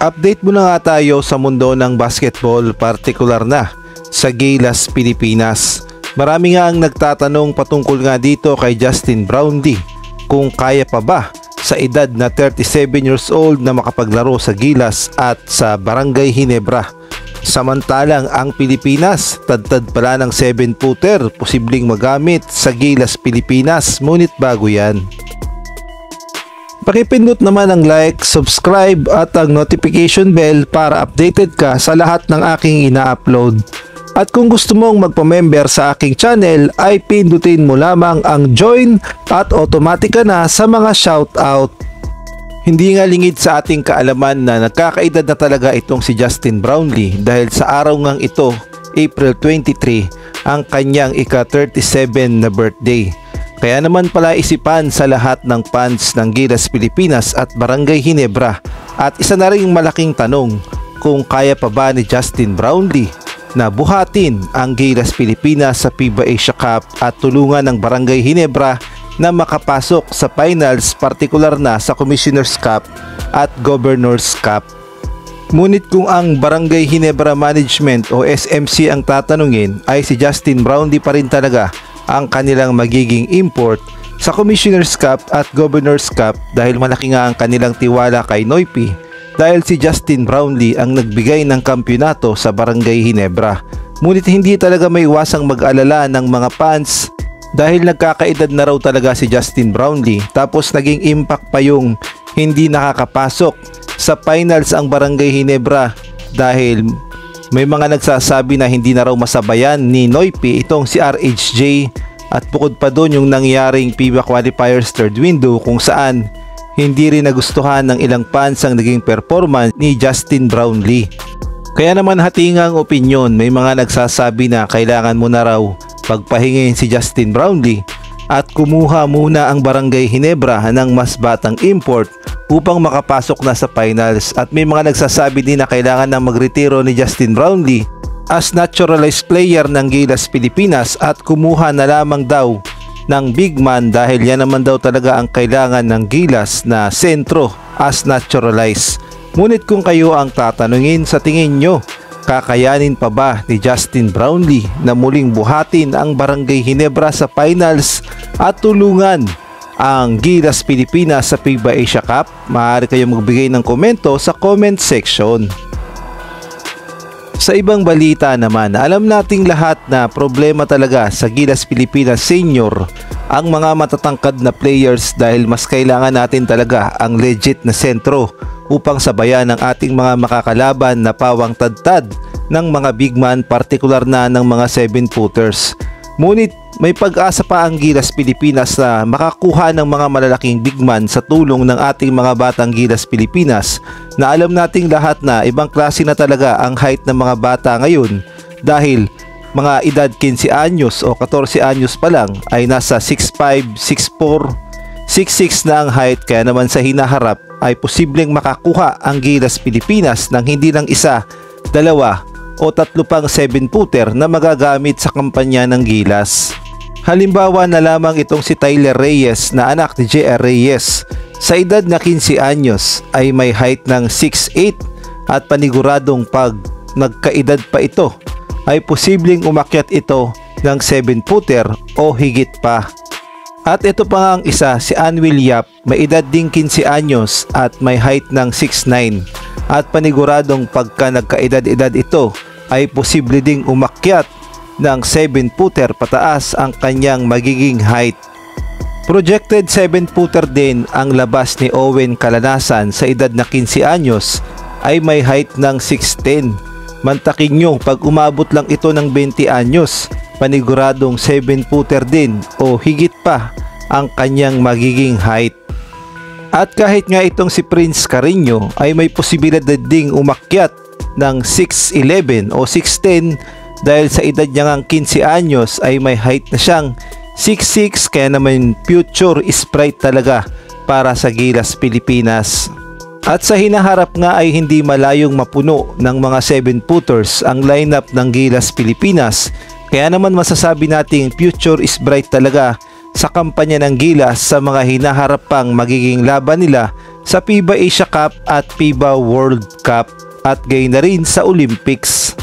Update muna nga tayo sa mundo ng basketball, partikular na sa Gilas Pilipinas. Marami nga ang nagtatanong patungkol nga dito kay Justin Brownlee kung kaya pa ba sa edad na 37 years old na makapaglaro sa Gilas at sa Barangay Ginebra. Samantalang ang Pilipinas, tad-tad pala ng 7-footer, posibleng magamit sa Gilas Pilipinas, ngunit bago yan. Pakipindot naman ang like, subscribe at ang notification bell para updated ka sa lahat ng aking ina-upload. At kung gusto mong magpa-member sa aking channel ay pindutin mo lamang ang join at automatic ka na sa mga shoutout. Hindi nga lingid sa ating kaalaman na nagkakaedad na talaga itong si Justin Brownlee dahil sa araw ngang ito, April 23, ang kanyang ika-37 na birthday. Kaya naman pala isipan sa lahat ng fans ng Gilas Pilipinas at Barangay Ginebra at isa na ring malaking tanong kung kaya pa ba ni Justin Brownlee na buhatin ang Gilas Pilipinas sa FIBA Asia Cup at tulungan ng Barangay Ginebra na makapasok sa finals, partikular na sa Commissioner's Cup at Governor's Cup. Ngunit kung ang Barangay Ginebra Management o SMC ang tatanungin ay si Justin Brownlee pa rin talaga ang kanilang magiging import sa Commissioner's Cup at Governor's Cup dahil malaki nga ang kanilang tiwala kay Noypi dahil si Justin Brownlee ang nagbigay ng kampyonato sa Barangay Ginebra. Ngunit hindi talaga may iwasang mag-alala ng mga fans dahil nagkakaedad na raw talaga si Justin Brownlee tapos naging impact pa yung hindi nakakapasok sa finals ang Barangay Ginebra dahil may mga nagsasabi na hindi na raw masabayan ni Noypi itong si RHJ at bukod pa doon yung nangyaring FIBA Qualifiers third window kung saan hindi rin nagustuhan ng ilang fans ang naging performance ni Justin Brownlee. Kaya naman hatingang opinyon, may mga nagsasabi na kailangan mo na raw pagpahingin si Justin Brownlee at kumuha muna ang Barangay Ginebra ng mas batang import upang makapasok na sa finals at may mga nagsasabi din na kailangan na magretiro ni Justin Brownlee as naturalized player ng Gilas Pilipinas at kumuha na lamang daw ng big man dahil yan naman daw talaga ang kailangan ng Gilas na sentro as naturalized. Ngunit kung kayo ang tatanungin, sa tingin nyo, kakayanin pa ba ni Justin Brownlee na muling buhatin ang Barangay Ginebra sa finals at tulungan ang Gilas Pilipinas sa FIBA Asia Cup? Maaari kayong magbigay ng komento sa comment section. Sa ibang balita naman, alam nating lahat na problema talaga sa Gilas Pilipinas Senior ang mga matatangkad na players dahil mas kailangan natin talaga ang legit na sentro upang sabayan ang ating mga makakalaban na pawang tad-tad ng mga big man, partikular na ng mga 7-footers. Ngunit may pag-asa pa ang Gilas Pilipinas na makakuha ng mga malalaking big man sa tulong ng ating mga batang Gilas Pilipinas na alam nating lahat na ibang klase na talaga ang height ng mga bata ngayon dahil mga edad 15 anyos o 14 anyos pa lang ay nasa 6'5", 6'4", 6'6 na ang height. Kaya naman sa hinaharap ay posibleng makakuha ang Gilas Pilipinas ng hindi lang isa, dalawa o tatlo pang 7-footer na magagamit sa kampanya ng Gilas. Halimbawa na lamang itong si Tyler Reyes na anak ni JR Reyes. Sa edad na 15 anyos ay may height ng 6'8" at paniguradong pag nagkaedad pa ito ay posibleng umakyat ito ng 7-footer o higit pa. At ito pa nga ang isa, si Anwil Yap, may edad ding 15 anyos at may height ng 6'9" at paniguradong pagka nagkaedad-edad ito ay posible ding umakyat ng 7-footer pataas ang kanyang magiging height. Projected 7-footer din ang labas ni Owen Kalanasan sa edad na 15 anyos ay may height ng 6'10". Mantakin nyo pag umabot lang ito ng 20 anyos, paniguradong 7-footer din o higit pa ang kanyang magiging height. At kahit nga itong si Prince Carreño ay may posibilidad ding umakyat ng 6'11" o 6'10" dahil sa edad niya ngang 15 anyos ay may height na siyang 6'6", kaya naman future is bright talaga para sa Gilas Pilipinas. At sa hinaharap nga ay hindi malayong mapuno ng mga 7-footers ang lineup ng Gilas Pilipinas, kaya naman masasabi nating future is bright talaga sa kampanya ng Gilas sa mga hinaharap pang magiging laban nila sa FIBA Asia Cup at FIBA World Cup at gayon na rin sa Olympics.